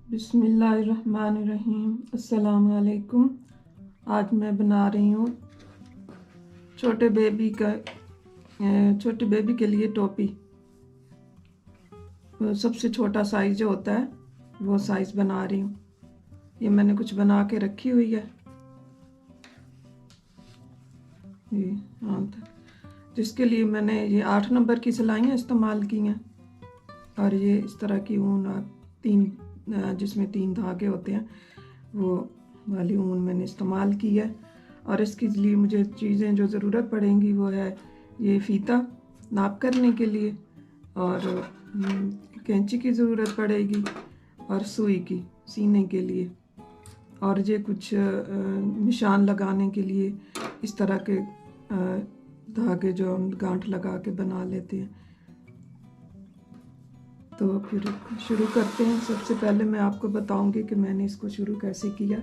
बिस्मिल्लाहिर्रहमानिर्रहीम। अस्सलाम वालेकुम। आज मैं बना रही हूँ छोटे बेबी के लिए टोपी। सबसे छोटा साइज़ जो होता है वो साइज़ बना रही हूँ। ये मैंने कुछ बना के रखी हुई है ये जिसके लिए मैंने ये 8 नंबर की सिलाइयाँ इस्तेमाल की हैं और ये इस तरह की ऊन जिसमें 3 धागे होते हैं वो वाली ऊन मैंने इस्तेमाल की है। और इसके लिए मुझे चीज़ें जो ज़रूरत पड़ेंगी वो है ये फ़ीता नाप करने के लिए, और कैंची की ज़रूरत पड़ेगी, और सुई की सीने के लिए, और ये कुछ निशान लगाने के लिए इस तरह के धागे जो हम गांठ लगा के बना लेते हैं। तो फिर शुरू करते हैं। सबसे पहले मैं आपको बताऊंगी कि मैंने इसको शुरू कैसे किया।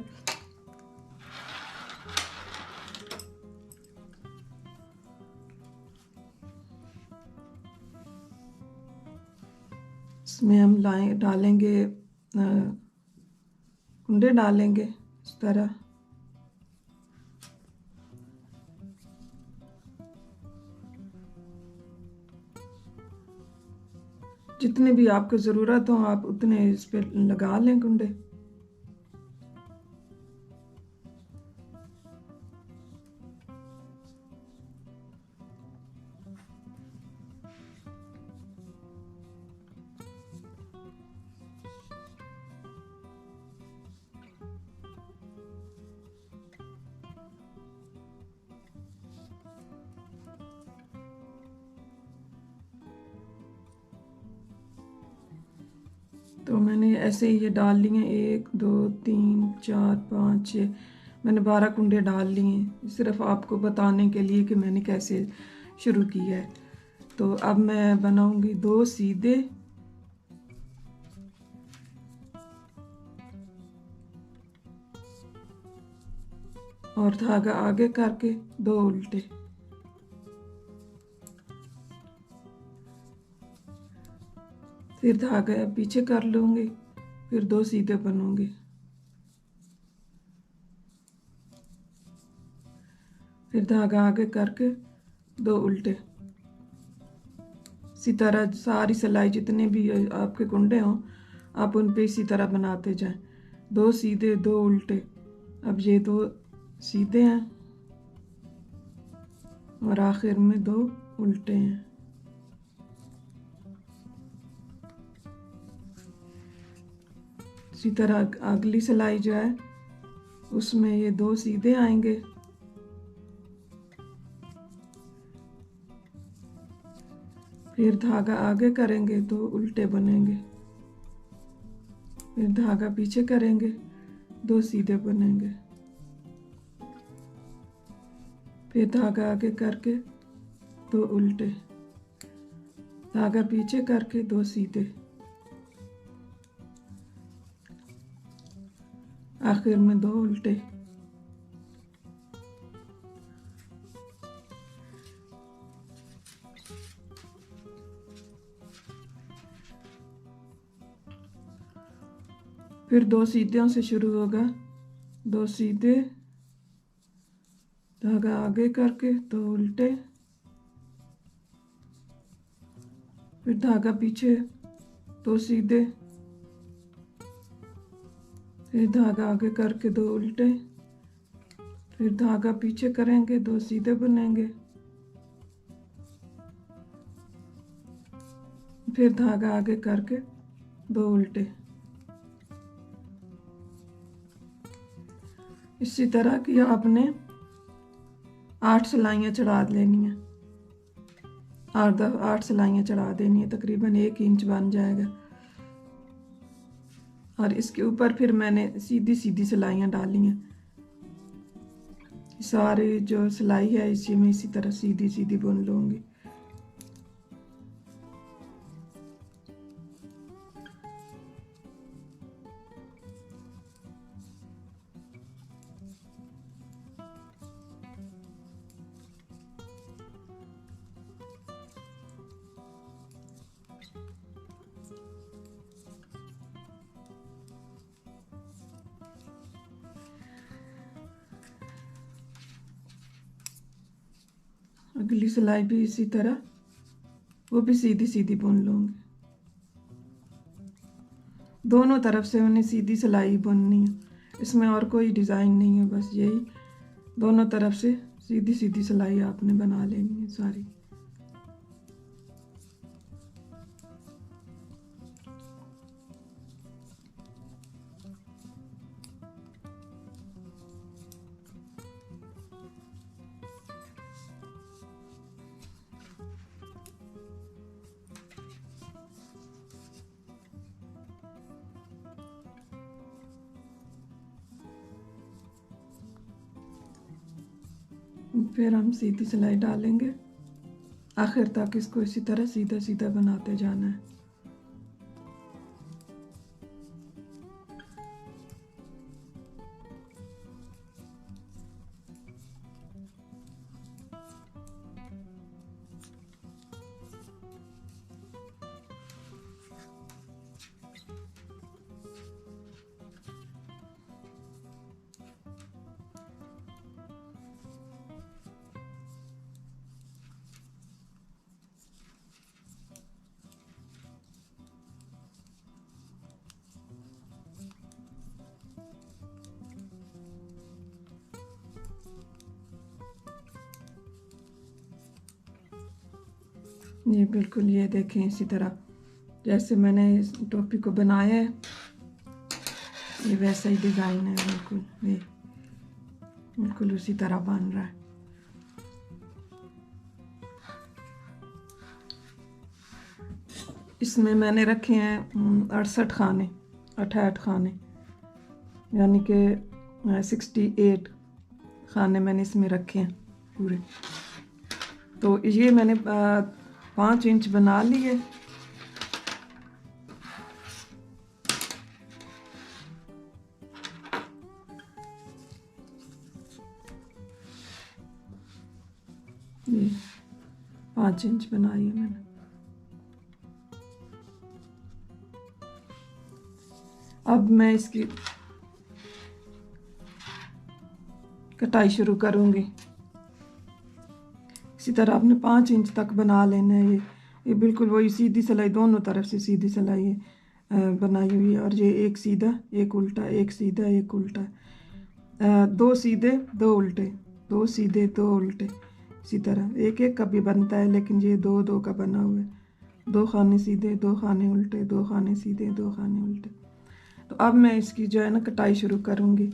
इसमें हम डालेंगे कुंडे डालेंगे इस तरह। जितने भी आपको ज़रूरत हो आप उतने इस पर लगा लें कुंडे। तो मैंने ऐसे ही ये डाल लिए 1 2 3 4 5 6, मैंने 12 कुंडे डाल लिए सिर्फ आपको बताने के लिए कि मैंने कैसे शुरू किया है। तो अब मैं बनाऊंगी 2 सीधे और धागा आगे करके 2 उल्टे, फिर धागा पीछे कर लूँगी, फिर 2 सीधे बनूंगी, फिर धागा आगे करके 2 उल्टे। इसी तरह सारी सिलाई जितने भी आपके कुंडे हों आप उन पे इसी तरह बनाते जाएं। 2 सीधे 2 उल्टे। अब ये 2 सीधे हैं और आखिर में 2 उल्टे हैं। इसी तरह अगली सिलाई जो है उसमें ये 2 सीधे आएंगे, फिर धागा आगे करेंगे 2 उल्टे बनेंगे, फिर धागा पीछे करेंगे 2 सीधे बनेंगे, फिर धागा आगे करके 2 उल्टे, धागा पीछे करके 2 सीधे, आखिर में 2 उल्टे। फिर 2 सीधों से शुरू होगा, 2 सीधे, धागा आगे करके 2 उल्टे, फिर धागा पीछे 2 सीधे, फिर धागा आगे करके 2 उल्टे, फिर धागा पीछे करेंगे 2 सीधे बनेंगे, फिर धागा आगे करके 2 उल्टे। इसी तरह की आपने 8 सिलाइयाँ चढ़ा लेनी है, 8 सिलाइयाँ चढ़ा देनी है, तकरीबन 1 इंच बन जाएगा। और इसके ऊपर फिर मैंने सीधी सीधी सिलाइयाँ डाली हैं। सारी जो सिलाई है इसी में इसी तरह सीधी सीधी बुन लूँगी। अगली सिलाई भी इसी तरह, वो भी सीधी सीधी बुन लूँगी। दोनों तरफ से उन्हें सीधी सिलाई बुननी है, इसमें और कोई डिज़ाइन नहीं है, बस यही दोनों तरफ से सीधी सीधी सिलाई आपने बना लेनी है सारी। फिर हम सीधी सिलाई डालेंगे, आखिर तक इसको इसी तरह सीधा सीधा बनाते जाना है। ये बिल्कुल, ये देखें इसी तरह जैसे मैंने इस टोपी को बनाया है, ये वैसा ही डिज़ाइन है, बिल्कुल ये बिल्कुल उसी तरह बन रहा है। इसमें मैंने रखे हैं 68 खाने, 68 खाने, यानी कि 68 खाने मैंने इसमें रखे हैं पूरे। तो ये मैंने 5 इंच बना लिए। ये 5 इंच बनाई है मैंने। अब मैं इसकी कटाई शुरू करूंगी। इसी तरह आपने 5 इंच तक बना लेना है। ये बिल्कुल वही सीधी सिलाई, दोनों तरफ से सीधी सिलाई बनाई हुई है। और ये एक सीधा एक उल्टा, एक सीधा एक उल्टा, 2 सीधे 2 उल्टे, 2 सीधे 2 उल्टे, इसी तरह एक एक का भी बनता है, लेकिन ये 2 2 का बना हुआ है। 2 खाने सीधे, 2 खाने उल्टे, 2 खाने सीधे, 2 खाने उल्टे। तो अब मैं इसकी जो है ना कटाई शुरू करूँगी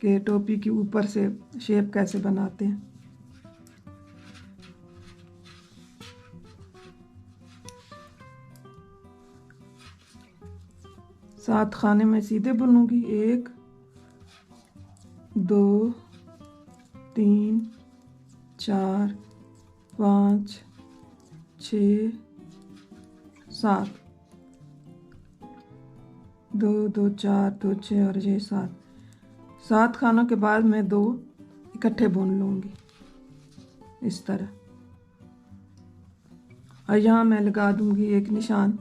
कि टोपी के ऊपर से शेप कैसे बनाते हैं। सात खाने में सीधे बुनूंगी, 1 2 3 4 5 6 7, 2 2 4 2 6 और ये 7। 7 खानों के बाद मैं 2 इकट्ठे बुन लूँगी इस तरह, और यहाँ मैं लगा दूँगी एक निशान।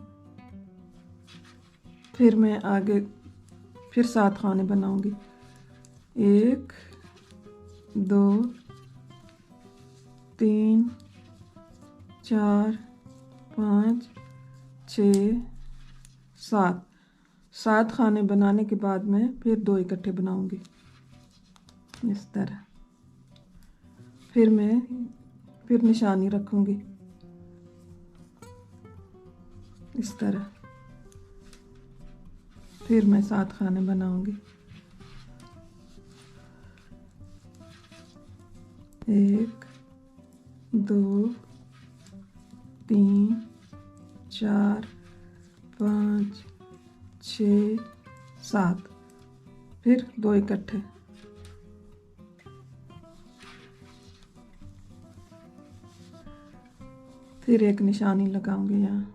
फिर मैं आगे फिर 7 खाने बनाऊँगी, 1 2 3 4 5 6 7। 7 खाने बनाने के बाद मैं फिर 2 इकट्ठे बनाऊंगी इस तरह। फिर मैं फिर निशानी रखूंगी इस तरह। फिर मैं 7 खाने बनाऊंगी, 1 2 3 4 5 6 7, फिर 2 इकट्ठे। फिर एक निशानी लगाऊंगी यहाँ।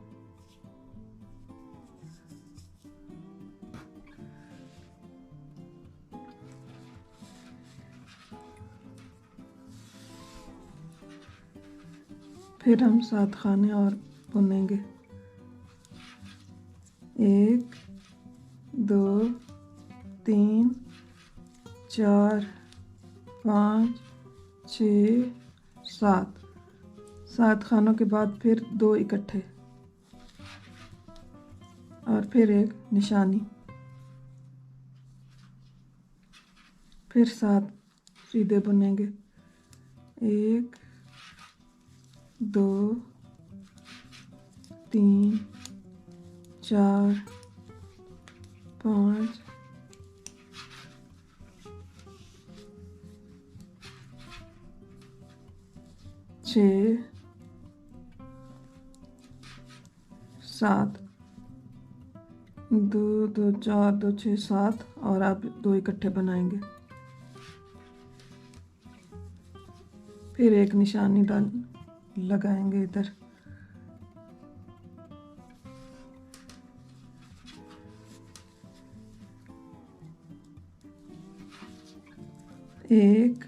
फिर हम 7 खाने और बुनेंगे, 1 2 3 4 5 6 7। 7 खानों के बाद फिर 2 इकट्ठे और फिर एक निशानी, फिर 7 सीधे बुनेंगे। 1 2 3 4 5 6 7, 2 2 4 2 6 7 और आप 2 इकट्ठे बनाएंगे। फिर एक निशानी डाल लगाएंगे इधर। एक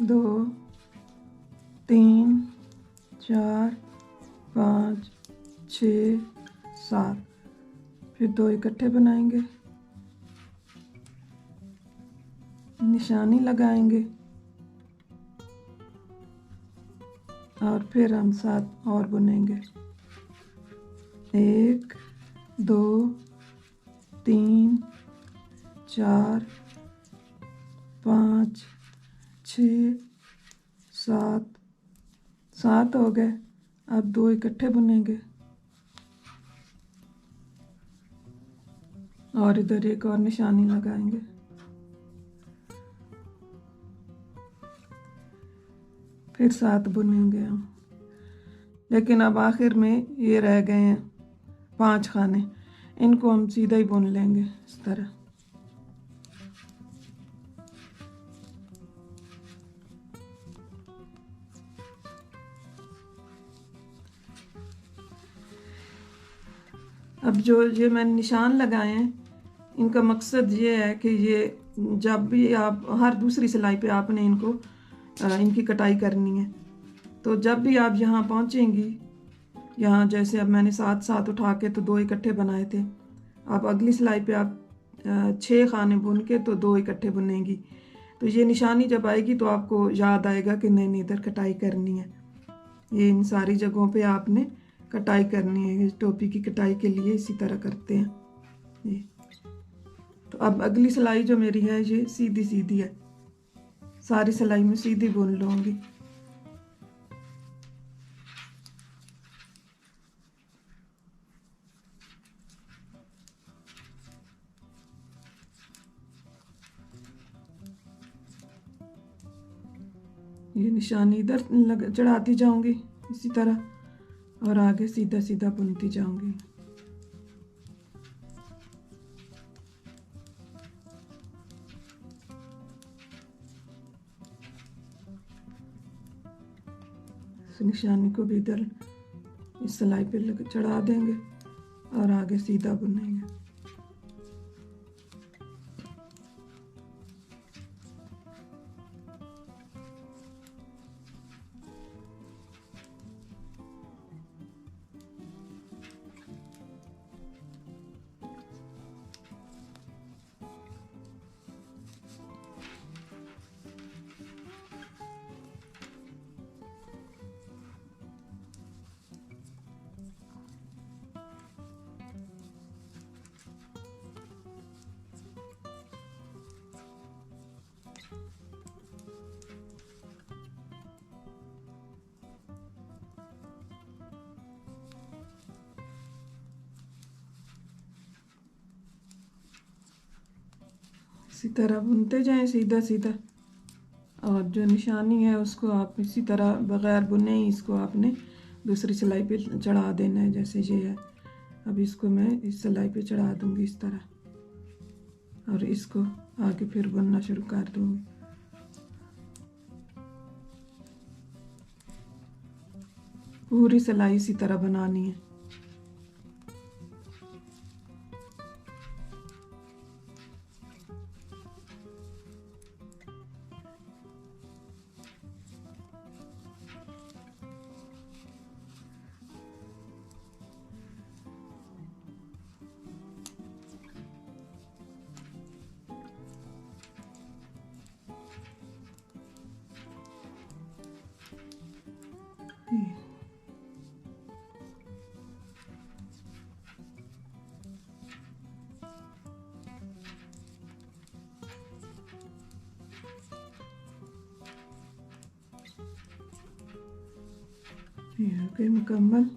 2 3 4 5 6 7, फिर 2 इकट्ठे बनाएंगे, निशानी लगाएंगे और फिर हम 7 और बुनेंगे। 1 2 3 4 5 6 7, 7 हो गए। अब 2 इकट्ठे बुनेंगे और इधर एक और निशानी लगाएंगे। फिर 7 बुनेंगे हम, लेकिन अब आखिर में ये रह गए हैं 5 खाने, इनको हम सीधा ही बुन लेंगे इस तरह। अब जो ये मैंने निशान लगाए हैं, इनका मकसद ये है कि ये जब भी आप हर दूसरी सिलाई पे आपने इनको इनकी कटाई करनी है, तो जब भी आप यहाँ पहुँचेंगी, यहाँ जैसे अब मैंने 7 7 उठा के तो 2 इकट्ठे बनाए थे, आप अगली सिलाई पे आप 6 खाने बुन के तो 2 इकट्ठे बुनेंगी। तो ये निशानी जब आएगी तो आपको याद आएगा कि नहीं इधर कटाई करनी है। ये इन सारी जगहों पे आपने कटाई करनी है। इस टोपी की कटाई के लिए इसी तरह करते हैं ये। तो अब अगली सिलाई जो मेरी है ये सीधी सीधी है, सारी सिलाई में सीधी बुन लूँगी। ये निशानी इधर चढ़ाती जाऊंगी इसी तरह और आगे सीधा सीधा बुनती जाऊंगी। इस निशानी को भी इधर इस सिलाई पे चढ़ा देंगे और आगे सीधा बुनेंगे। इसी तरह बुनते जाएं सीधा सीधा, और जो निशानी है उसको आप इसी तरह बग़ैर बुने ही इसको आपने दूसरी सिलाई पे चढ़ा देना है। जैसे ये है, अब इसको मैं इस सिलाई पे चढ़ा दूंगी इस तरह और इसको आगे फिर बुनना शुरू कर दूंगी। पूरी सिलाई इसी तरह बनानी है। ये हो गई मुकम्मल।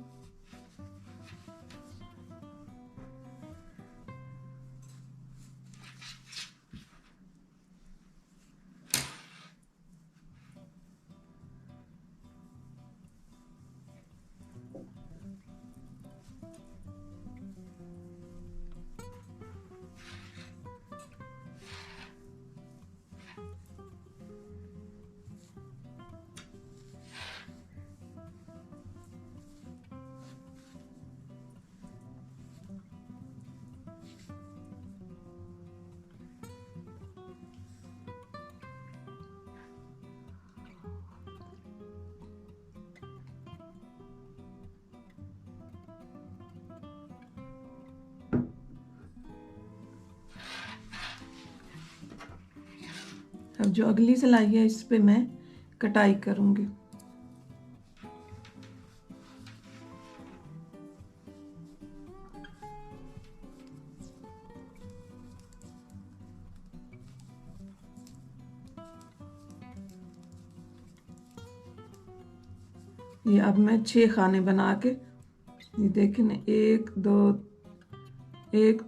अब जो अगली सिलाई है इस पे मैं कटाई करूंगी। ये अब मैं 6 खाने बना के, ये देखें ना, 1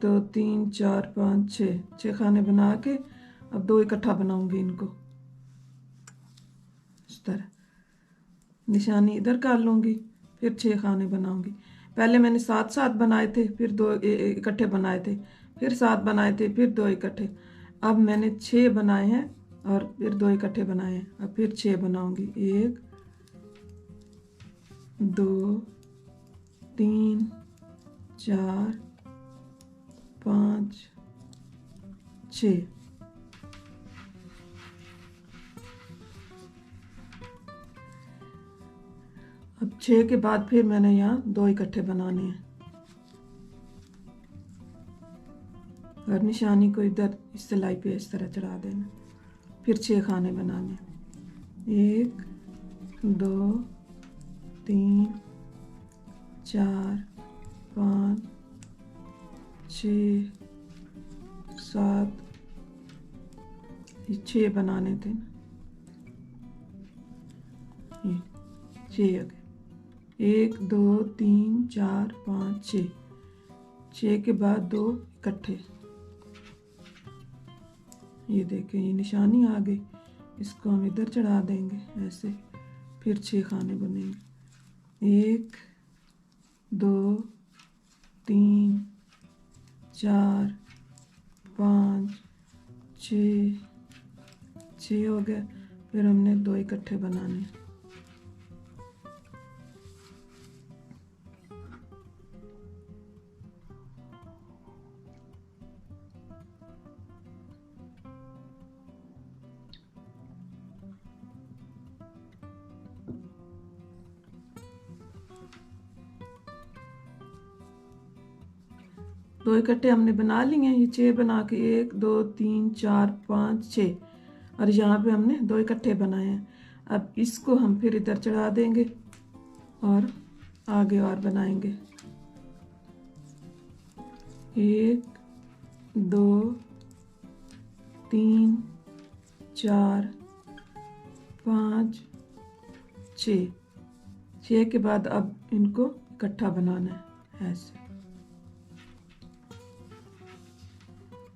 2 3 4 5 6 खाने बना के अब 2 इकट्ठा बनाऊंगी इनको। इस तरह निशानी इधर कर लूंगी, फिर 6 खाने बनाऊंगी। पहले मैंने 7 7 बनाए थे, फिर 2 इकट्ठे बनाए थे, फिर 7 बनाए थे, फिर 2 इकट्ठे। अब मैंने 6 बनाए हैं और फिर 2 इकट्ठे बनाए हैं। अब फिर 6 बनाऊंगी, 1 2 3 4 5 6। अब 6 के बाद फिर मैंने यहाँ 2 इकट्ठे बनाने हैं और निशानी को इधर इस सिलाई पे इस तरह चढ़ा देना। फिर 6 खाने बनाने, 1 2 3 4 5 6 7, ये 6 बनाने थे ना, ये 6 हो गए। 1 2 3 4 5 6, 6 के बाद 2 इकट्ठे। ये देखें, ये निशानी आ गई, इसको हम इधर चढ़ा देंगे ऐसे। फिर 6 खाने बनेंगे, 1 2 3 4 5 6 हो गया। फिर हमने 2 इकट्ठे बनाने, दो इकट्ठे हमने बना लिए हैं। ये 6 बना के 1 2 3 4 5 6, और यहाँ पे हमने 2 इकट्ठे बनाए हैं। अब इसको हम फिर इधर चढ़ा देंगे और आगे और बनाएंगे, 1 2 3 4 5 6। 6 के बाद अब इनको इकट्ठा बनाना है ऐसे।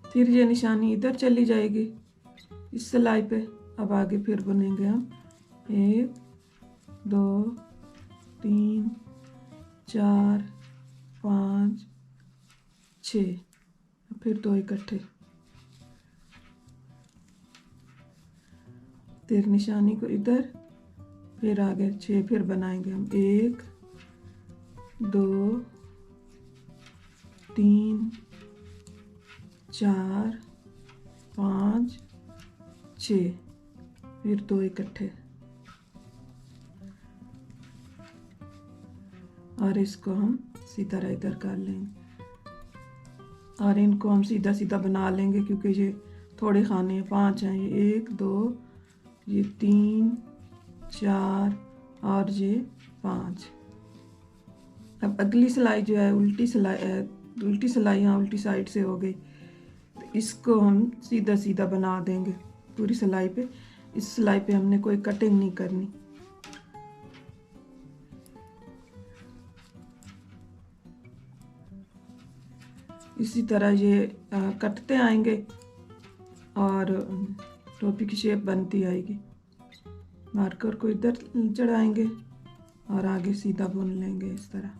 फिर ये निशानी इधर चली जाएगी इस सिलाई पे। अब आगे फिर बनेंगे हम 1 2 3 4 5 6, फिर 2 इकट्ठे। फिर निशानी को इधर, फिर आगे 6 फिर बनाएंगे हम, 1 2 3 4 5 6, फिर 2 इकट्ठे। और इसको हम सीधा इधर कर लेंगे और इनको हम सीधा सीधा बना लेंगे, क्योंकि ये थोड़े खाने हैं, 5 हैं। ये 1 2 ये 3 4 और ये 5। अब अगली सिलाई जो है उल्टी सिलाई यहाँ उल्टी साइड से हो गई, तो इसको हम सीधा सीधा बना देंगे पूरी सिलाई पे। इस सिलाई पे हमने कोई कटिंग नहीं करनी। इसी तरह ये कटते आएंगे और टोपी की शेप बनती आएगी। मार्कर को इधर चढ़ाएंगे और आगे सीधा बुन लेंगे इस तरह।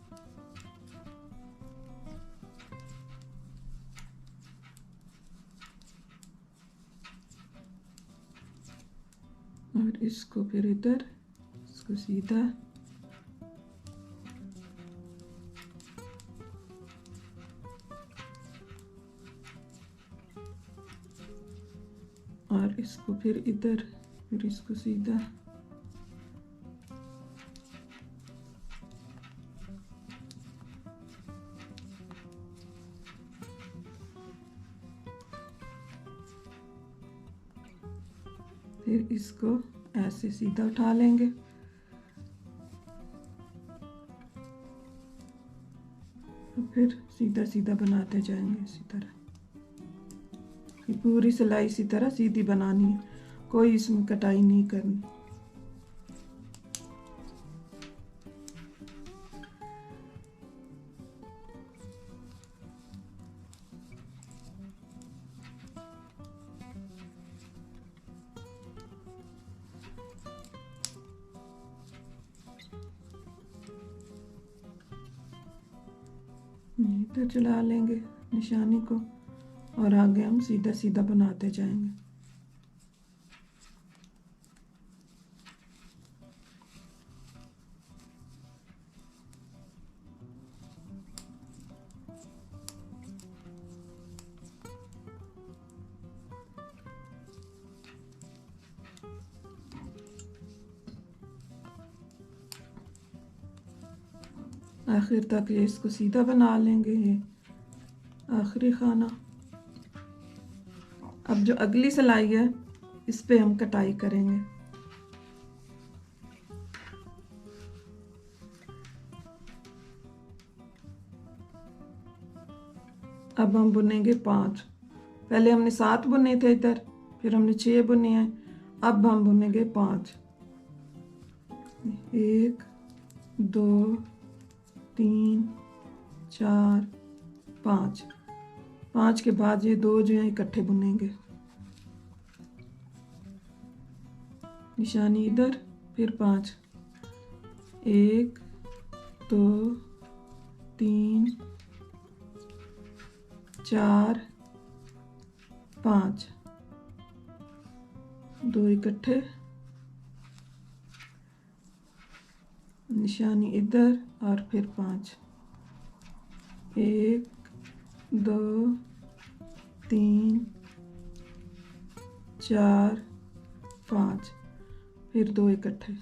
और इसको फिर इधर, इसको सीधा, और इसको फिर इधर, फिर इसको सीधा, फिर इसको ऐसे सीधा उठा लेंगे। तो फिर सीधा सीधा बनाते जाएंगे इसी तरह। ये पूरी सिलाई इसी तरह सीधी बनानी है, कोई इसमें कटाई नहीं करनी। इधर चला लेंगे निशानी को और आगे हम सीधा सीधा बनाते जाएंगे। आखिर तक ये इसको सीधा बना लेंगे। ये आखिरी खाना। अब जो अगली सिलाई है इस पे हम कटाई करेंगे। अब हम बुनेंगे 5। पहले हमने 7 बुने थे इधर, फिर हमने 6 बुने हैं, अब हम बुनेंगे 5। 1 2 3 4 5। 5 के बाद ये 2 जो हैं इकट्ठे बुनेंगे। निशानी इधर, फिर 5। 1 2 3 4 5। 2 इकट्ठे, निशानी इधर और फिर 5। 1 2 3 4 5, फिर 2 इकट्ठे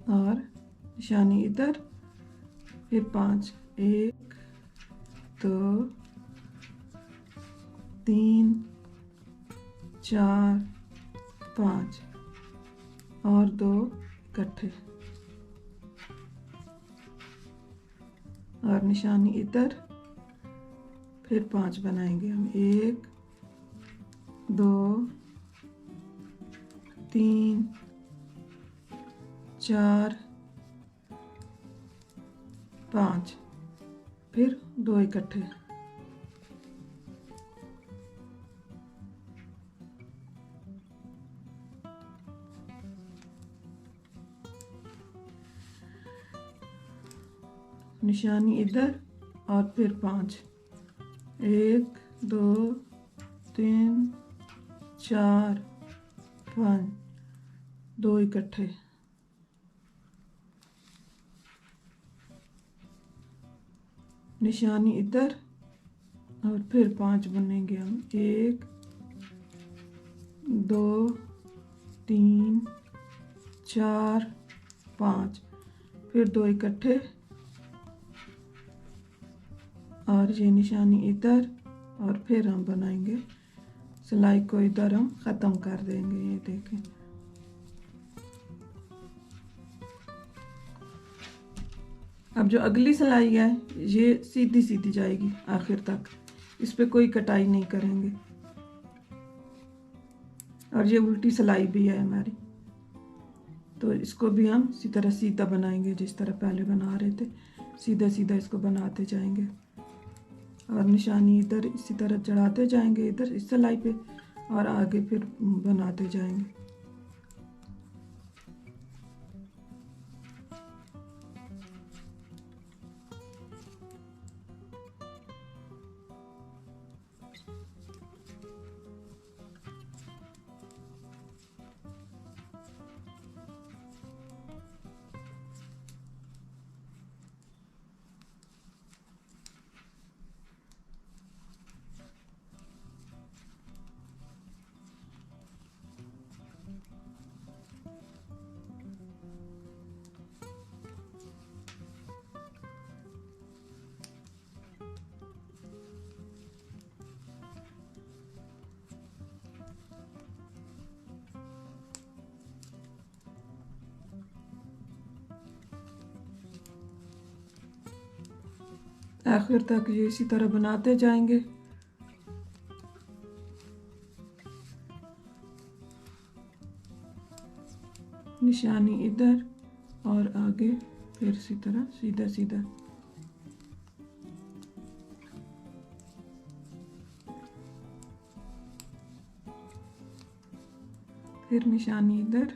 और निशानी इधर, फिर 5। 1 2 3 4 5 और 2 इकट्ठे और निशानी इधर, फिर 5 बनाएंगे हम। 1 2 3 4 5, फिर 2 इकट्ठे। निशानी इधर और फिर 5। 1 2 3 4 5, 2 इकट्ठे निशानी इधर और फिर 5 बुनेंगे हम। 1 2 3 4 5, फिर 2 इकट्ठे और ये निशानी इधर और फिर हम बनाएंगे। सिलाई को इधर हम ख़त्म कर देंगे। ये देखें, अब जो अगली सिलाई है ये सीधी सीधी जाएगी आखिर तक, इस पे कोई कटाई नहीं करेंगे। और ये उल्टी सिलाई भी है हमारी, तो इसको भी हम इसी तरह सीधा बनाएंगे जिस तरह पहले बना रहे थे। सीधा सीधा इसको बनाते जाएंगे और निशानी इधर इसी तरह चढ़ाते जाएंगे इधर इस सिलाई पे और आगे फिर बनाते जाएंगे। आखिर तक ये इसी तरह बनाते जाएंगे। निशानी इधर और आगे फिर इसी तरह सीधा सीधा। फिर निशानी इधर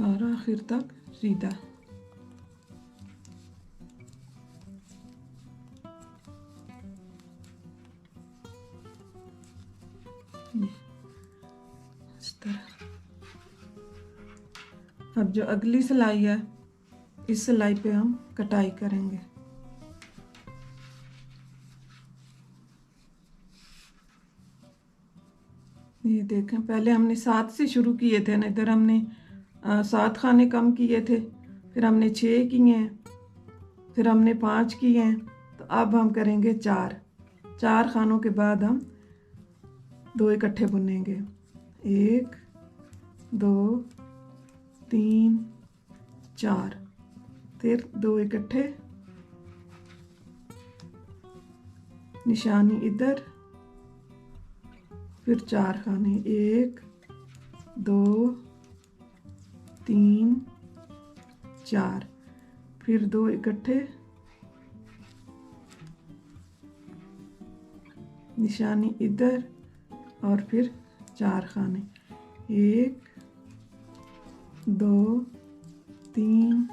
और आखिर तक सीधा। इस तरह। अब जो अगली सिलाई है इस सिलाई पे हम कटाई करेंगे। ये देखें, पहले हमने 7 से शुरू किए थे ना, इधर हमने 7 खाने कम किए थे, फिर हमने 6 किए हैं, फिर हमने 5 किए हैं, तो अब हम करेंगे 4 खानों के बाद हम 2 इकट्ठे बुनेंगे। 1 2 3 4, फिर 2 इकट्ठे, निशानी इधर, फिर 4 खाने। 1 2 3 4, फिर 2 इकट्ठे, निशानी इधर और फिर 4 खाने। 1 2 3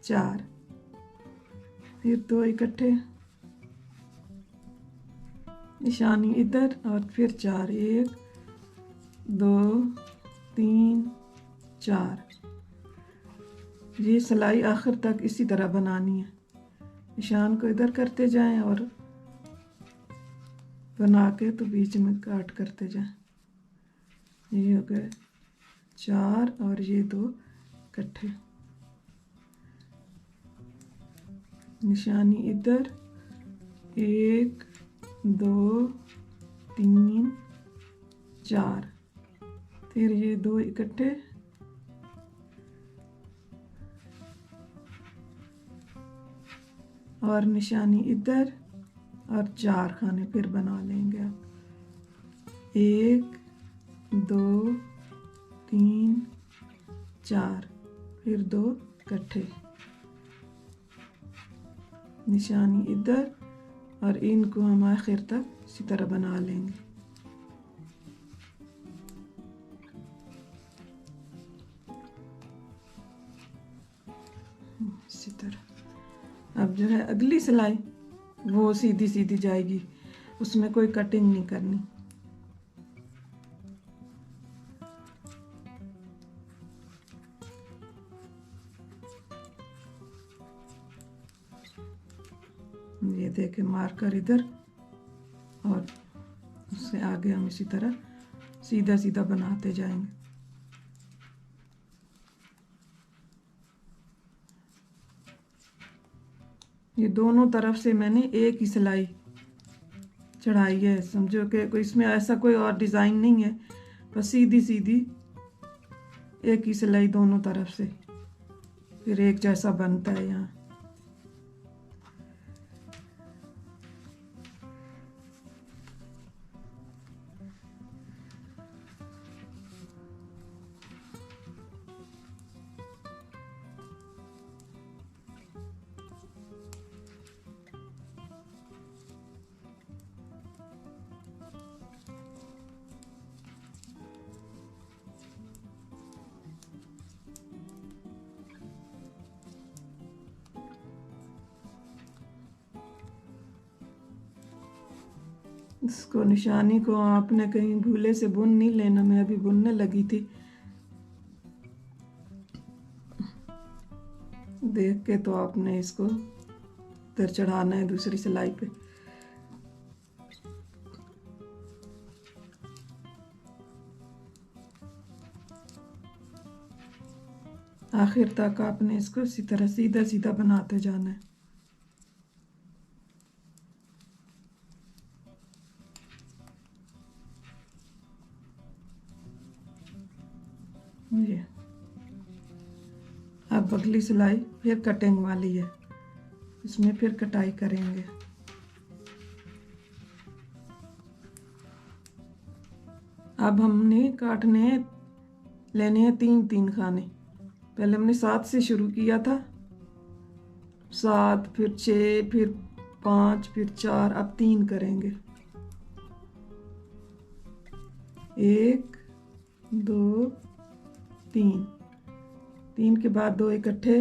4, फिर 2 इकट्ठे, निशानी इधर और फिर 4। 1 2 3 4। ये सिलाई आखिर तक इसी तरह बनानी है। निशान को इधर करते जाएं और बना के तो बीच में काट करते जाएं। ये हो गए 4 और ये 2 इकट्ठे, निशानी इधर। 1 2 3 4, फिर ये 2 इकट्ठे, और निशानी इधर और 4 खाने फिर बना लेंगे आप। 1 2 3 4, फिर 2 इकट्ठे, निशानी इधर और इनको हम आखिर तक इसी तरह बना लेंगे। इसी तरह। अब जो है अगली सिलाई वो सीधी सीधी जाएगी, उसमें कोई कटिंग नहीं करनी। ये देखें, मार्कर इधर और उससे आगे हम इसी तरह सीधा सीधा बनाते जाएंगे। ये दोनों तरफ से मैंने एक ही सिलाई चढ़ाई है, समझो कि कोई इसमें ऐसा कोई और डिज़ाइन नहीं है, बस सीधी सीधी एक ही सिलाई दोनों तरफ से, फिर एक जैसा बनता है यहाँ। इसको निशानी को आपने कहीं भूले से बुन नहीं लेना। मैं अभी बुनने लगी थी, देख के तो आपने इसको इधर चढ़ाना है दूसरी सिलाई पे। आखिर तक आपने इसको इसी तरह सीधा सीधा बनाते जाना है। ये अब अगली सिलाई फिर कटिंग वाली है, इसमें फिर कटाई करेंगे। अब हमने काटने लेने हैं 3-3 खाने। पहले हमने 7 से शुरू किया था, 7 फिर 6 फिर 5 फिर 4, अब 3 करेंगे। 1 2 3, 3 के बाद 2 इकट्ठे,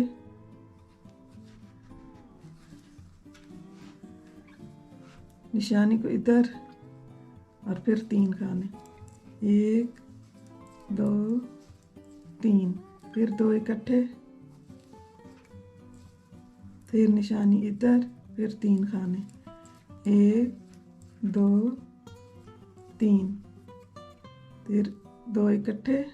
निशानी को इधर और फिर 3 खाने, 1 2 3, फिर 2 इकट्ठे, फिर निशानी इधर, फिर 3 खाने, 1 2 3, फिर 2 इकट्ठे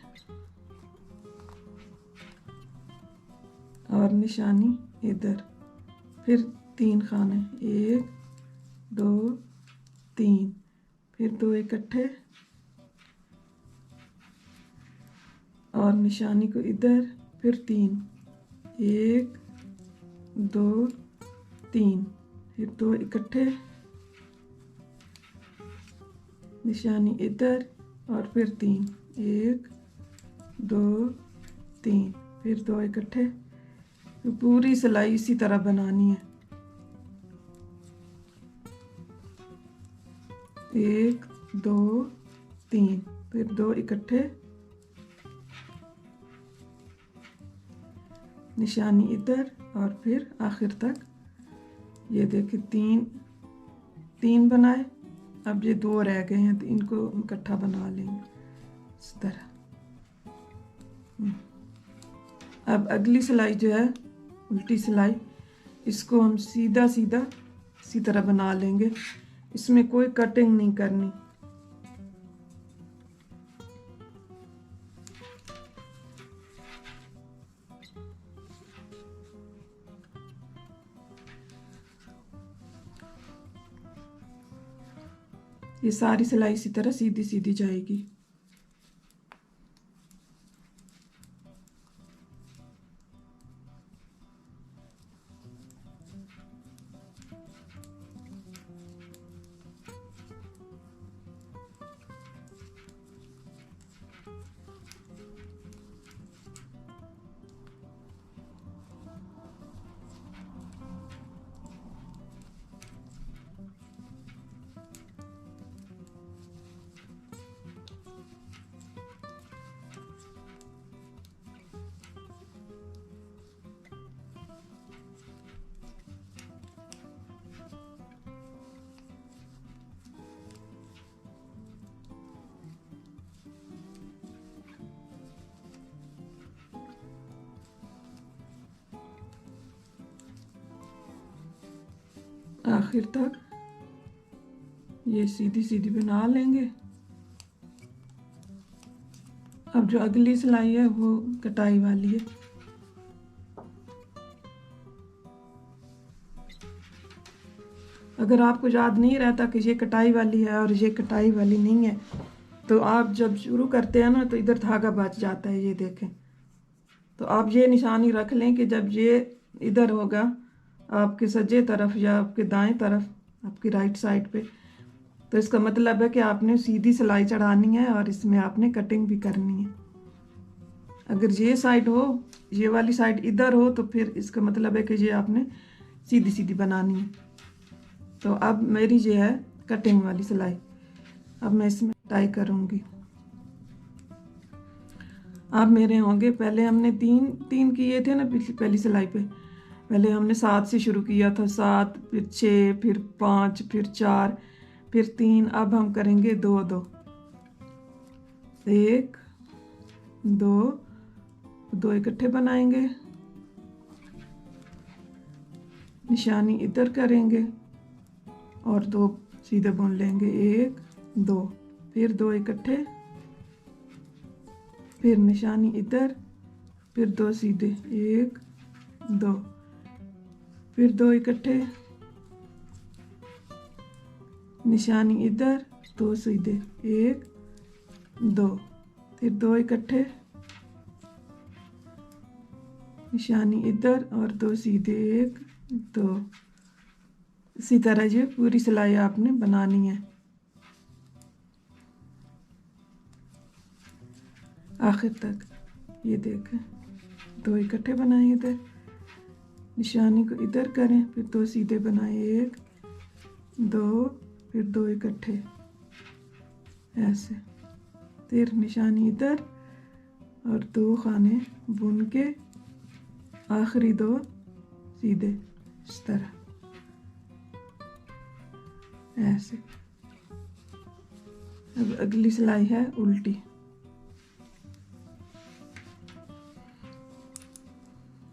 और निशानी इधर, फिर 3 खाने, 1 2 3, फिर 2 इकट्ठे और निशानी को इधर, फिर 3, 1 2 3, फिर 2 इकट्ठे, निशानी इधर और फिर 3, 1 2 3, फिर 2 इकट्ठे। तो पूरी सिलाई इसी तरह बनानी है। 1 2 3, फिर 2 इकट्ठे, निशानी इधर और फिर आखिर तक। ये देखिए 3 बनाए, अब ये 2 रह गए हैं तो इनको इकट्ठा बना लेंगे इस तरह। अब अगली सिलाई जो है उल्टी सिलाई, इसको हम सीधा सीधा इसी तरह बना लेंगे, इसमें कोई कटिंग नहीं करनी। ये सारी सिलाई इसी तरह सीधी सीधी जाएगी। आखिर तक ये सीधी सीधी बना लेंगे। अब जो अगली सिलाई है वो कटाई वाली है। अगर आपको याद नहीं रहता कि ये कटाई वाली है और ये कटाई वाली नहीं है, तो आप जब शुरू करते हैं ना तो इधर धागा बच जाता है। ये देखें, तो आप ये निशानी रख लें कि जब ये इधर होगा आपके सज्जे तरफ या आपके दाएं तरफ, आपकी राइट साइड पे, तो इसका मतलब है कि आपने सीधी सिलाई चढ़ानी है और इसमें आपने कटिंग भी करनी है। अगर ये साइड हो, ये वाली साइड इधर हो, तो फिर इसका मतलब है कि ये आपने सीधी सीधी बनानी है। तो अब मेरी ये है कटिंग वाली सिलाई। अब मैं इसमें टाई करूँगी। अब मेरे होंगे, पहले हमने 3 किए थे ना पहली सिलाई पे। पहले हमने 7 से शुरू किया था, 7 फिर 6 फिर 5 फिर 4 फिर 3, अब हम करेंगे 2 2, 1 2, 2 इकट्ठे बनाएंगे, निशानी इधर करेंगे और 2 सीधे बुन लेंगे, 1 2, फिर 2 इकट्ठे, फिर निशानी इधर, फिर 2 सीधे, 1 2, फिर 2 इकट्ठे, निशानी इधर, 2 सीधे, 1 2, फिर 2 इकट्ठे, निशानी इधर और 2 सीधे, 1 2। इसी तरह ये पूरी सिलाई आपने बनानी है आखिर तक। ये देखें, 2 इकट्ठे बनाएं इधर, निशानी को इधर करें, फिर 2 सीधे बनाएं, 1 2, फिर 2 इकट्ठे, ऐसे, फिर निशानी इधर और 2 खाने बुन के आखिरी 2 सीधे, इस तरह, ऐसे। अब अगली सिलाई है उल्टी।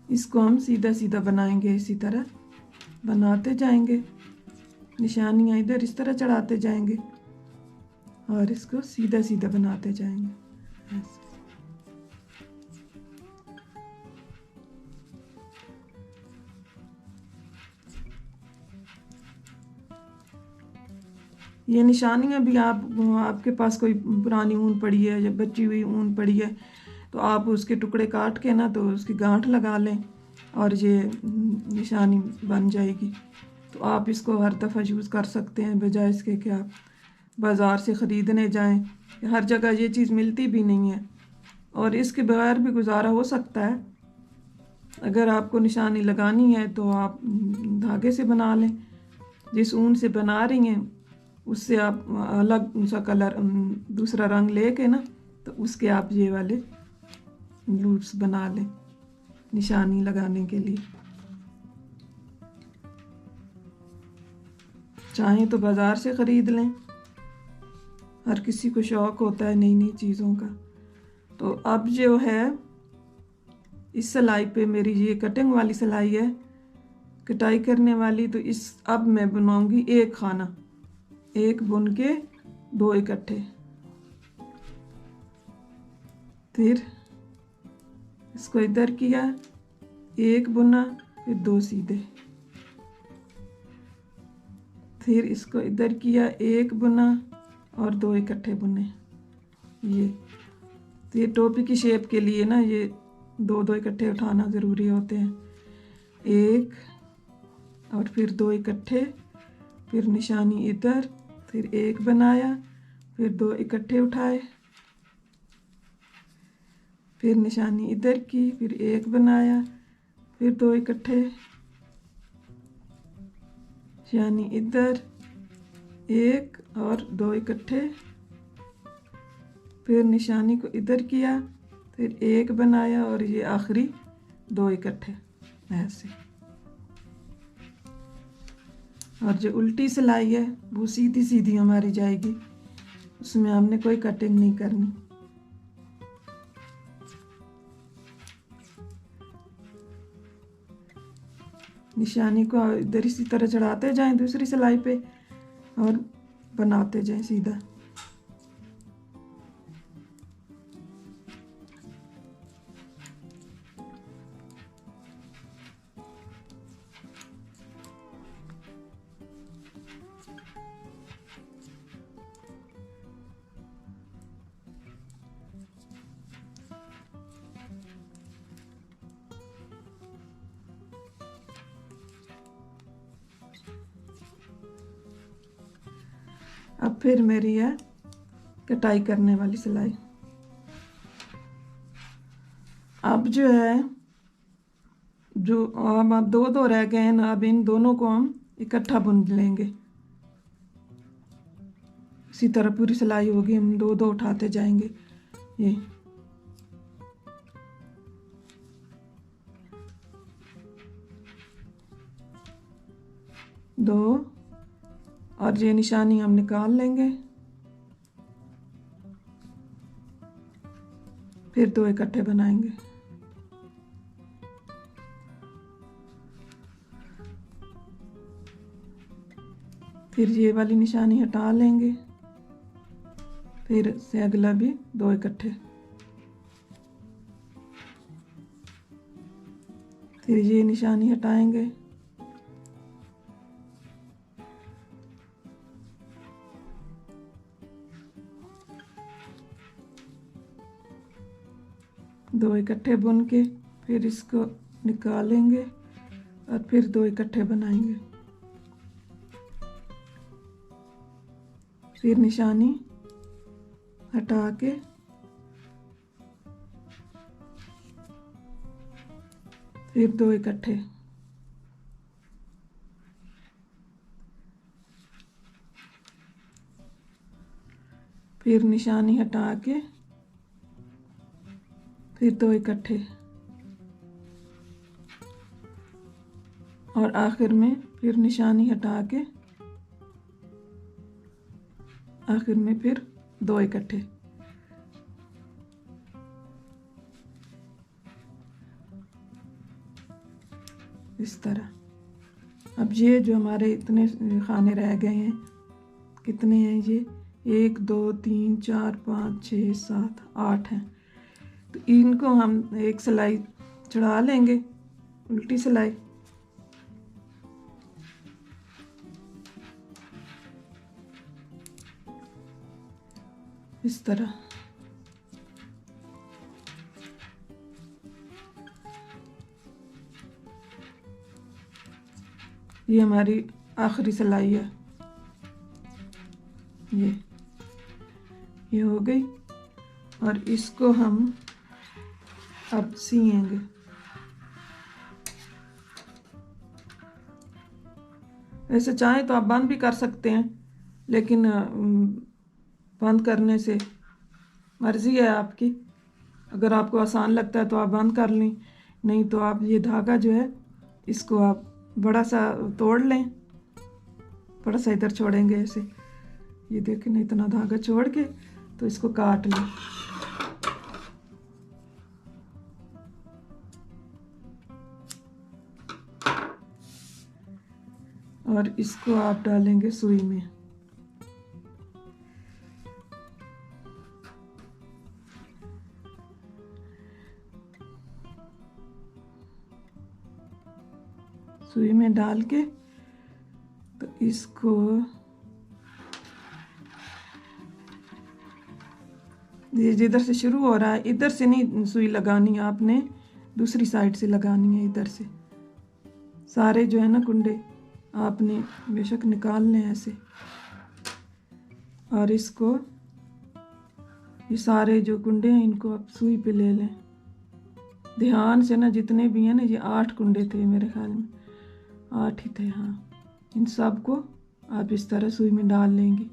इसको हम सीधा सीधा बनाएंगे, इसी तरह बनाते जाएंगे, निशानियाँ इधर इस तरह चढ़ाते जाएंगे और इसको सीधा सीधा बनाते जाएंगे, ऐसे। ये निशानियाँ भी आपके पास कोई पुरानी ऊन पड़ी है या बची हुई ऊन पड़ी है तो आप उसके टुकड़े काट के ना तो उसकी गांठ लगा लें और ये निशानी बन जाएगी। तो आप इसको हर दफ़ा यूज़ कर सकते हैं, बजाय इसके कि आप बाज़ार से ख़रीदने जाएं। हर जगह ये चीज़ मिलती भी नहीं है और इसके बगैर भी गुजारा हो सकता है। अगर आपको निशानी लगानी है तो आप धागे से बना लें, जिस ऊन से बना रही हैं उससे आप अलग सा कलर दूसरा रंग लेके ना तो उसके आप ये वाले लूप्स बना लें निशानी लगाने के लिए। चाहें तो बाज़ार से ख़रीद लें, हर किसी को शौक़ होता है नई नई चीज़ों का। तो अब जो है इस सिलाई पे मेरी ये कटिंग वाली सिलाई है, कटाई करने वाली, तो इस अब मैं बनाऊंगी एक खाना, एक बुन के 2 इकट्ठे, फिर इसको इधर किया, 1 बुना, फिर 2 सीधे, फिर इसको इधर किया, 1 बुना और 2 इकट्ठे बुने। ये तो ये टोपी की शेप के लिए ना ये 2 2 इकट्ठे उठाना ज़रूरी होते हैं, 1 और फिर 2 इकट्ठे, फिर निशानी इधर, फिर 1 बनाया, फिर 2 इकट्ठे उठाए, फिर निशानी इधर की, फिर 1 बनाया, फिर 2 इकट्ठे, निशानी इधर, 1 और 2 इकट्ठे, फिर निशानी को इधर किया, फिर 1 बनाया और ये आखिरी 2 इकट्ठे, ऐसे। और जो उल्टी सिलाई है वो सीधी सीधी हमारी जाएगी, उसमें हमने कोई कटिंग नहीं करनी। निशानी को इधर इसी तरह चढ़ाते जाएं दूसरी सिलाई पे और बनाते जाएं सीधा। अब फिर मेरी है कटाई करने वाली सिलाई। अब जो है जो अब 2 2 रह गए हैं ना, अब इन दोनों को हम इकट्ठा बुन लेंगे। इसी तरह पूरी सिलाई होगी, हम 2 2 उठाते जाएंगे। ये दो और ये निशानी हम निकाल लेंगे, फिर 2 इकट्ठे बनाएंगे। फिर ये वाली निशानी हटा लेंगे, फिर से अगला भी 2 इकट्ठे, फिर ये निशानी हटाएंगे, दो इकट्ठे बुन के फिर इसको निकालेंगे और फिर 2 इकट्ठे बनाएंगे, फिर निशानी हटा के फिर 2 इकट्ठे, फिर निशानी हटा के फिर 2 इकट्ठे, और आखिर में फिर निशानी हटा के आखिर में फिर 2 इकट्ठे। इस तरह। अब ये जो हमारे इतने खाने रह गए हैं, कितने हैं ये, 1 2 3 4 5 6 7 8 हैं, तो इनको हम एक सिलाई चढ़ा लेंगे, उल्टी सिलाई। इस तरह। ये हमारी आखिरी सिलाई है, ये हो गई, और इसको हम अब सिएंगे। वैसे चाहें तो आप बंद भी कर सकते हैं, लेकिन बंद करने से मर्ज़ी है आपकी, अगर आपको आसान लगता है तो आप बंद कर लें, नहीं तो आप ये धागा जो है इसको आप बड़ा सा तोड़ लें, बड़ा सा इधर छोड़ेंगे ऐसे, ये देखें ना, इतना धागा छोड़ के तो इसको काट लें। और इसको आप डालेंगे सुई में। सुई में डाल के तो इसको ये जिधर से शुरू हो रहा है इधर से नहीं सुई लगानी है, आपने दूसरी साइड से लगानी है, इधर से। सारे जो है ना कुंडे आपने बेशक निकालने हैं ऐसे, और इसको ये सारे जो कुंडे हैं इनको आप सुई पे ले लें ध्यान से ना, जितने भी हैं ना, ये 8 कुंडे थे मेरे ख्याल में, 8 ही थे, हाँ। इन सब को आप इस तरह सुई में डाल लेंगे,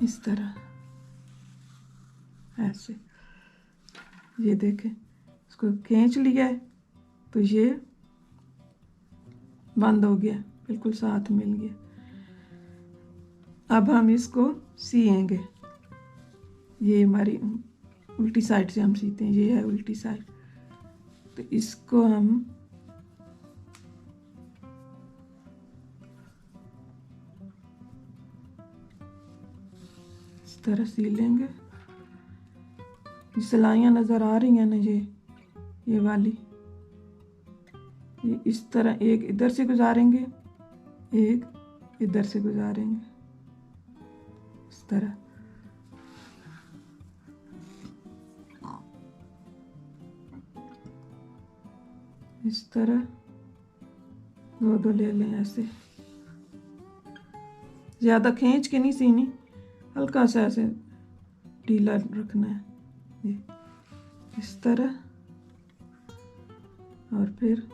इस तरह ऐसे। ये देखें, इसको खींच लिया है तो ये बंद हो गया, बिल्कुल साथ मिल गया। अब हम इसको सिएंगे, ये हमारी उल्टी साइड से हम सीते हैं, ये है उल्टी साइड, तो इसको हम इस तरह सी लेंगे। सिलाइयाँ नज़र आ रही हैं ना, ये वाली, ये इस तरह एक इधर से गुजारेंगे, एक इधर से गुजारेंगे, इस तरह। इस तरह 2 ले लें ऐसे, ज़्यादा खींच के नहीं सीनी, हल्का सा ऐसे ढीला रखना है, ये इस तरह। और फिर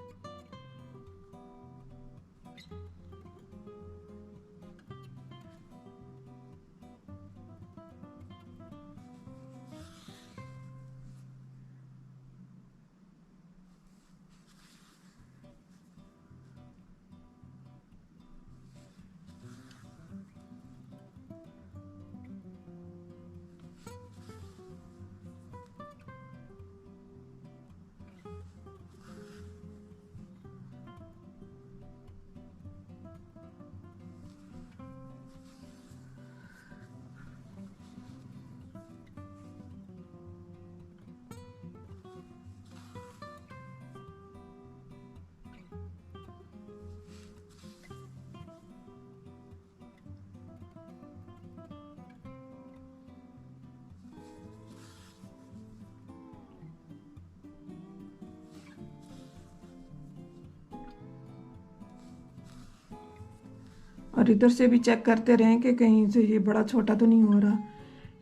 और इधर से भी चेक करते रहें कि कहीं से ये बड़ा छोटा तो नहीं हो रहा,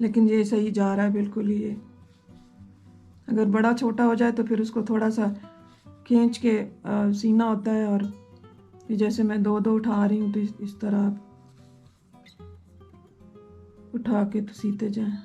लेकिन ये सही जा रहा है बिल्कुल ही। ये अगर बड़ा छोटा हो जाए तो फिर उसको थोड़ा सा खींच के सीना होता है। और ये जैसे मैं दो दो उठा रही हूँ तो इस तरह आप उठा के तो सीते जाएं।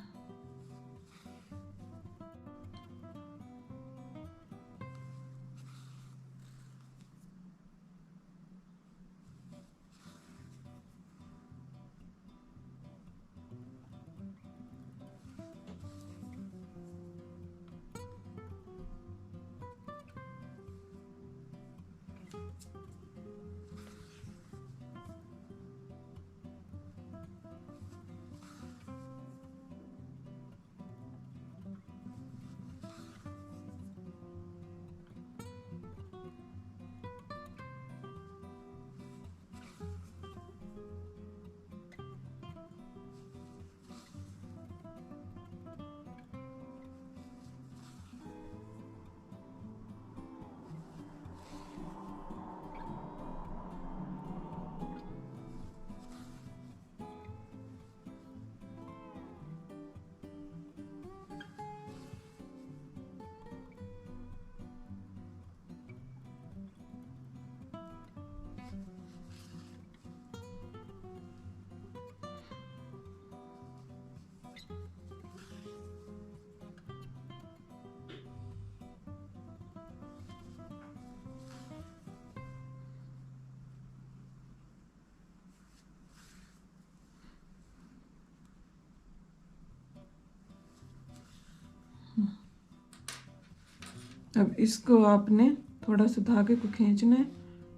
अब इसको आपने थोड़ा सा धागे को खींचना है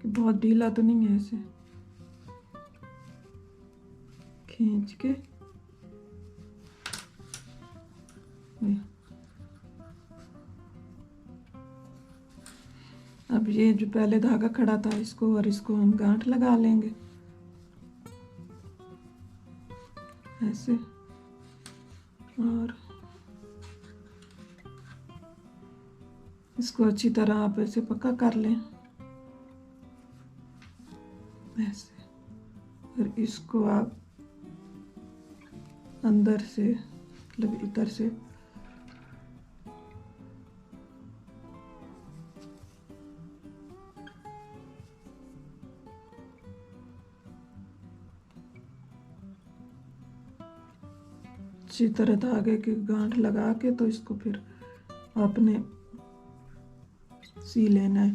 कि बहुत ढीला तो नहीं है, ऐसे खींच के अब ये जो पहले धागा खड़ा था इसको और इसको हम गांठ लगा लेंगे ऐसे। और इसको अच्छी तरह आप ऐसे पक्का कर लें ऐसे। और इसको आप अंदर से मतलब इधर से अच्छी तरह धागे की गांठ लगा के तो इसको फिर आपने सी लेना है।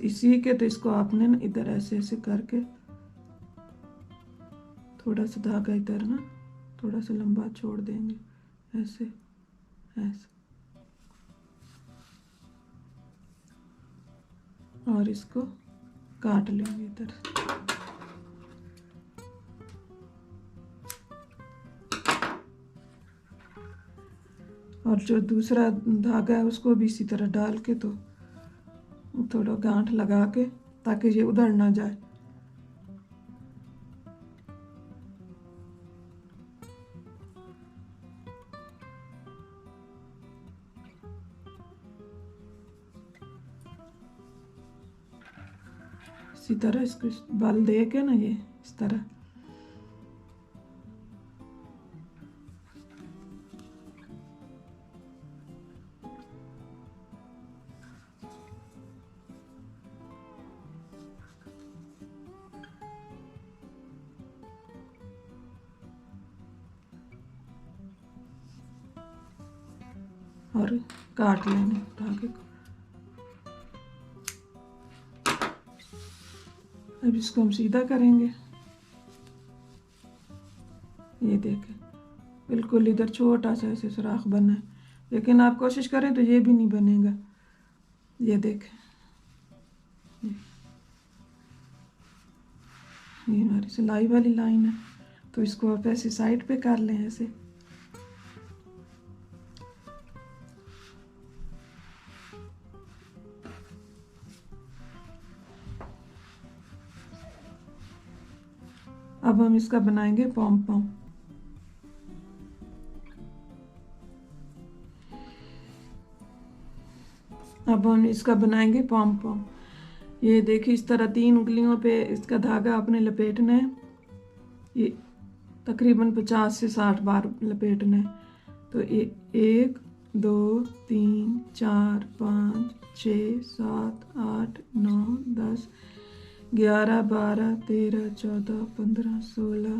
सी के तो इसको आपने ना इधर ऐसे ऐसे करके थोड़ा सा धागा इधर ना थोड़ा सा लंबा छोड़ देंगे ऐसे ऐसे। और इसको काट लेंगे इधर। और जो दूसरा धागा है उसको भी इसी तरह डाल के तो थोड़ा गांठ लगा के ताकि ये उधर ना जाए। इसी तरह इसको बल दे के ना ये इस तरह और काट लेंगे धागे को। अब इसको हम सीधा करेंगे। ये देखें बिल्कुल इधर छोटा सा ऐसे सुराख बना है, लेकिन आप कोशिश करें तो ये भी नहीं बनेगा। ये देखें ये हमारी सिलाई वाली लाइन है, तो इसको आप ऐसे साइड पे कर लें ऐसे। अब हम इसका बनाएंगे पॉम पॉम। अब हम इसका बनाएंगे पॉम पॉम। ये देखिए इस तरह 3 उंगलियों पे इसका धागा आपने लपेटना है ये तकरीबन 50 से 60 बार लपेटना है। तो 1 2 3 4 5 6 7 8 9 10 11 12 13 14 15 16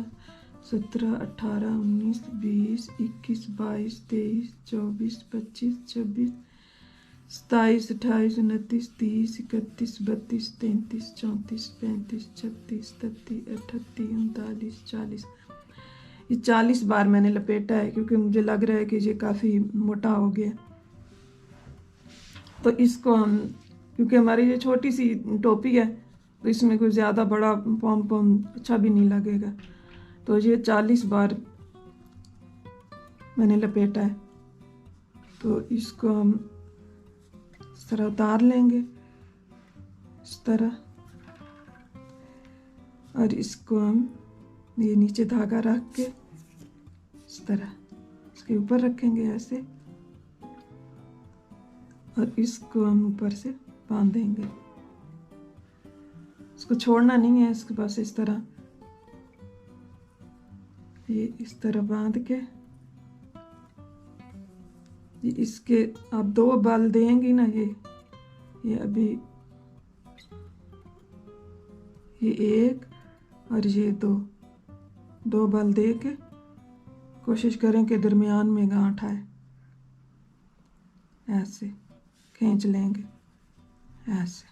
17 18 19 20 21 22 23 24 25 26 27 28 29 30 31 32 33 34 35 36 37 38 39 40। ये 40 बार मैंने लपेटा है क्योंकि मुझे लग रहा है कि ये काफ़ी मोटा हो गया। तो इसको हम, क्योंकि हमारी ये छोटी सी टोपी है तो इसमें कोई ज़्यादा बड़ा पॉम पॉम अच्छा भी नहीं लगेगा। तो ये 40 बार मैंने लपेटा है। तो इसको हम इस तरह उतार लेंगे, इस तरह, और इसको हम ये नीचे धागा रख के इस तरह इसके ऊपर रखेंगे ऐसे, और इसको हम ऊपर से बांधेंगे। इसको छोड़ना नहीं है, इसके पास इस तरह, ये इस तरह बांध के ये इसके आप 2 बल देंगी ना, ये अभी ये 1 और ये 2 बल दे के कोशिश करें कि दरमियान में गांठ आए। ऐसे खींच लेंगे, ऐसे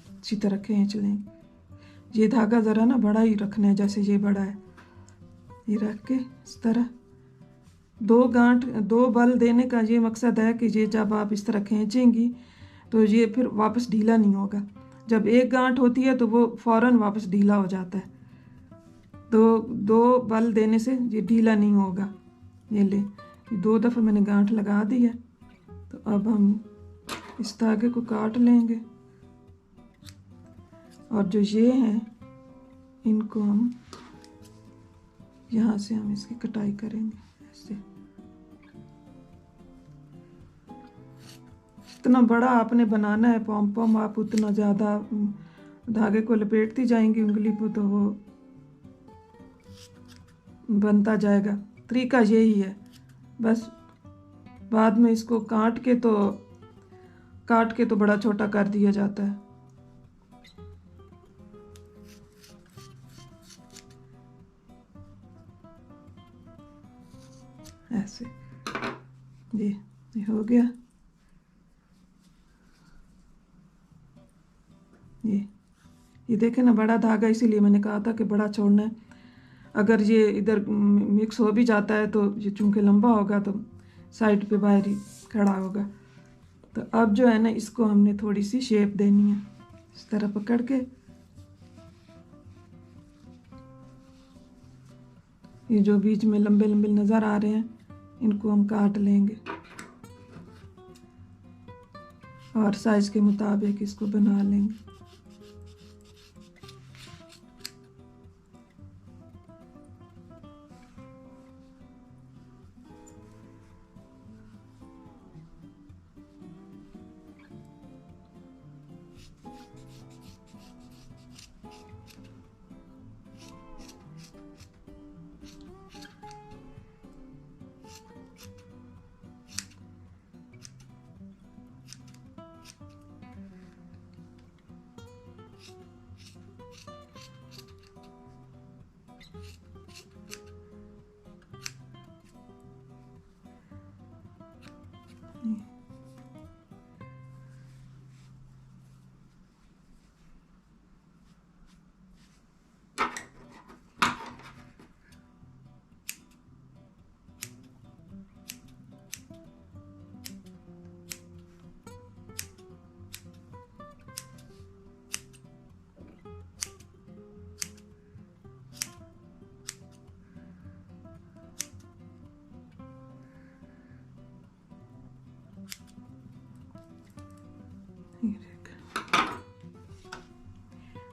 अच्छी तरह खींच लेंगे। ये धागा ज़रा ना बड़ा ही रखना है, जैसे ये बड़ा है, ये रख के इस तरह 2 बल देने का ये मकसद है कि ये जब आप इस तरह खींचेंगी तो ये फिर वापस ढीला नहीं होगा। जब एक गांठ होती है तो वो फौरन वापस ढीला हो जाता है। तो 2 बल देने से ये ढीला नहीं होगा। ये ले, 2 दफ़ा मैंने गांठ लगा दी है। तो अब हम इस धागे को काट लेंगे, और जो ये हैं इनको हम यहाँ से हम इसकी कटाई करेंगे ऐसे। जितना बड़ा आपने बनाना है पॉम पॉम, आप उतना ज़्यादा धागे को लपेटती जाएंगी उंगली पर, तो वो बनता जाएगा। तरीका यही है, बस बाद में इसको काट के तो बड़ा छोटा कर दिया जाता है। ऐसे ये हो गया। ये देखें ना, बड़ा धागा, इसीलिए मैंने कहा था कि बड़ा छोड़ना है। अगर ये इधर मिक्स हो भी जाता है तो ये चूंकि लंबा होगा तो साइड पे बाहर ही खड़ा होगा। तो अब जो है ना, इसको हमने थोड़ी सी शेप देनी है, इस तरह पकड़ के ये जो बीच में लंबे लंबे नज़र आ रहे हैं इनको हम काट लेंगे, और साइज के मुताबिक इसको बना लेंगे।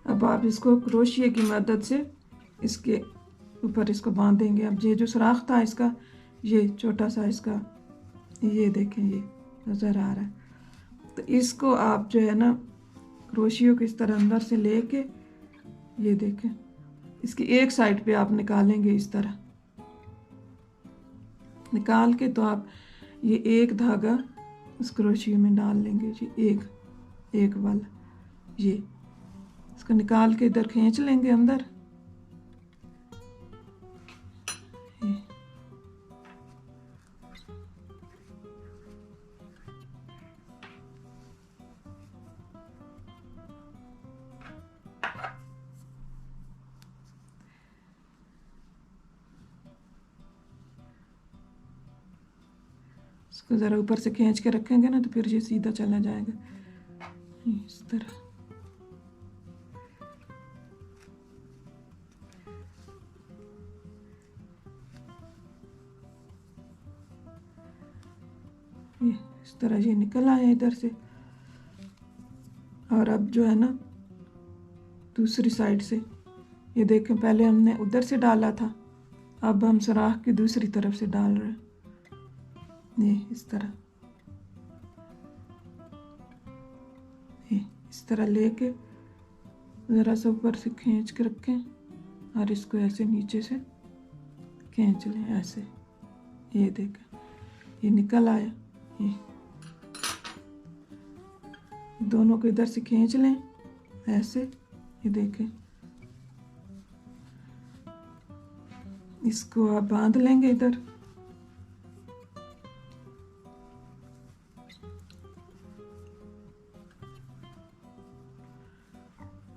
अब आप इसको क्रोशिया की मदद से इसके ऊपर इसको बांधेंगे। अब ये जो सुराख था इसका, ये छोटा सा इसका, ये देखें ये नज़र आ रहा है, तो इसको आप जो है ना क्रोशिया को इस तरह अंदर से लेके, ये देखें इसकी एक साइड पे आप निकालेंगे इस तरह निकाल के, तो आप ये एक धागा उस क्रोशियो में डाल लेंगे जी, एक वाला ये इसको निकाल के इधर खींच लेंगे अंदर। इसको ज़रा ऊपर से खींच के रखेंगे ना तो फिर ये सीधा चला जाएगा इस तरह। ये इस तरह ये निकल आया इधर से। और अब जो है ना दूसरी साइड से ये देखें, पहले हमने उधर से डाला था, अब हम सुराख की दूसरी तरफ से डाल रहे हैं। ये इस तरह, ये इस तरह लेके ज़रा सा ऊपर से खींच के रखें और इसको ऐसे नीचे से खींच लें ऐसे। ये देखें ये निकल आया। ये दोनों को इधर से खींच लें ऐसे। ये देखें इसको आप बांध लेंगे इधर।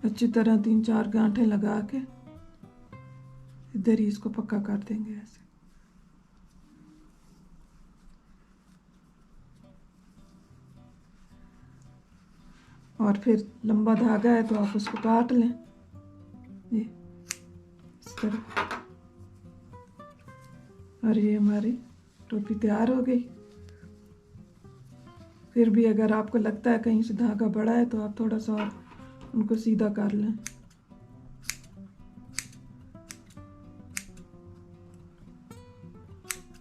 अच्छी तरह 3-4 गांठें लगा के इधर ही इसको पक्का कर देंगे ऐसे। और फिर लंबा धागा है तो आप उसको काट लें ये इस तरह। और ये हमारी टोपी तैयार हो गई। फिर भी अगर आपको लगता है कहीं से धागा बड़ा है तो आप थोड़ा सा और उनको सीधा कर लें।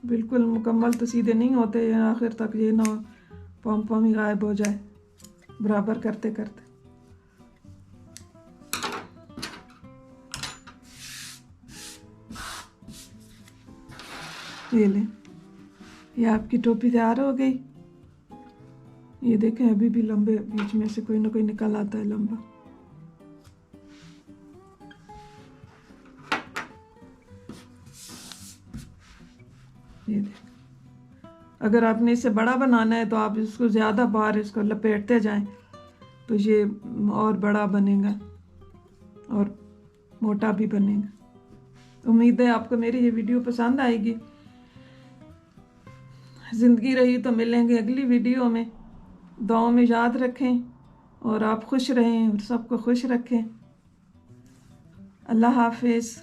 बिल्कुल मुकम्मल तो सीधे नहीं होते, आखिर तक ये ना पम पम ही गायब हो जाए बराबर करते करते। ये लें, ये आपकी टोपी तैयार हो गई। ये देखें अभी भी लंबे बीच में से कोई ना कोई निकल आता है लंबा। ये देखें, अगर आपने इसे बड़ा बनाना है तो आप इसको ज़्यादा बार इसको लपेटते जाएं तो ये और बड़ा बनेगा और मोटा भी बनेगा। उम्मीद है आपको मेरी ये वीडियो पसंद आएगी। ज़िंदगी रही तो मिलेंगे अगली वीडियो में। दुआओं में याद रखें और आप खुश रहें और सबको खुश रखें। अल्लाह हाफिज़।